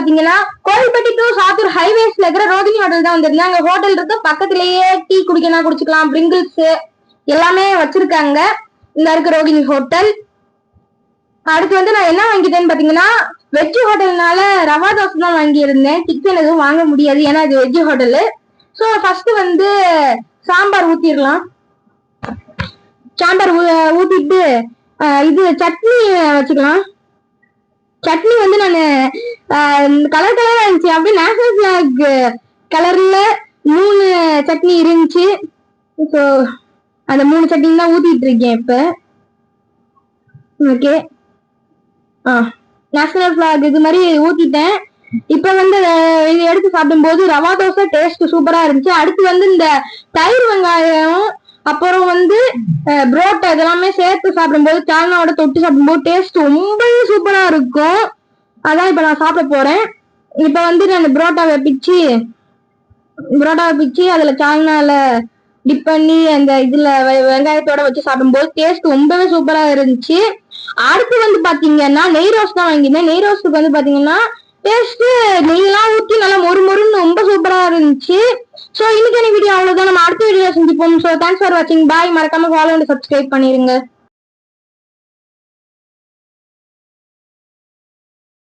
பாத்தீங்கன்னா கோயில்பட்டி டு சாத்தூர் ஹைவேஸ்ல இருக்கிற ரோகிணி ஹோட்டல் தான் வந்திருந்தேன். அங்க ஹோட்டல் இருக்கு, பக்கத்திலேயே டீ குடிக்கணும் குடிச்சுக்கலாம், பிரிங்கிள்ஸ் எல்லாமே வச்சிருக்காங்க. இந்த இருக்கு ரோகிணி ஹோட்டல். அடுத்து வந்து நான் என்ன வாங்கிட்டேன்னு பாத்தீங்கன்னா வெஜ் ஹோட்டல்னால ரவா தோசை தான் வாங்கியிருந்தேன். சிக்கன் எதுவும் வாங்க முடியாது ஏன்னா இது வெஜ் ஹோட்டலு. ஸோ ஃபர்ஸ்ட் வந்து சாம்பார் ஊத்திடலாம். சாம்பார் ஊத்திட்டு இது சட்னி வச்சுக்கலாம். சட்னி வந்து நான் கலர் கலரா இருந்துச்சு, அப்படியே நேஷனல் பிளாக் கலர்ல 3 சட்னி இருந்துச்சு. ஸோ அந்த 3 சட்னி தான் ஊத்திட்டு இருக்கேன் இப்ப. ஓகே, நேஷனல் பிளாக் இது மாதிரி ஊத்திட்டேன். இப்ப வந்து இது எடுத்து சாப்பிடும்போது ரவா தோசை டேஸ்ட் சூப்பரா இருந்துச்சு. அடுத்து வந்து இந்த தயிர் வெங்காயம் அப்புறம் வந்து புரோட்டா இதெல்லாமே சேர்த்து சாப்பிடும்போது சால்னாவோட தொட்டு சாப்பிடும்போது டேஸ்ட் ரொம்பவே சூப்பரா இருக்கும். அதான் இப்ப நான் சாப்பிட போறேன். இப்ப வந்து நான் புரோட்டாவை பிச்சு அதுல சால்னால டிப் பண்ணி அந்த இதுல வெங்காயத்தோட வச்சு சாப்பிடும்போது டேஸ்ட் ரொம்பவே சூப்பரா இருந்துச்சு. அடுத்து வந்து பாத்தீங்கன்னா நெய் ரோஸ்ட் தான் வாங்கியிருந்தேன். நெய் ரோஸ்ட்டுக்கு வந்து பாத்தீங்கன்னா டேஸ்ட் நெய்யெல்லாம் ஊற்றி நல்லா மொறுன்னு ரொம்ப சூப்பரா இருந்துச்சு. ஸோ இன்னைக்கான வீடியோ அவ்வளவுதான். நம்ம அடுத்த வீடியோ செஞ்சுப்போம். ஸோ தேங்க்ஸ் ஃபார் வாட்சிங். பாய். மறக்காம ஃபாலோ அண்ட் சப்ஸ்கிரைப் பண்ணிருங்க.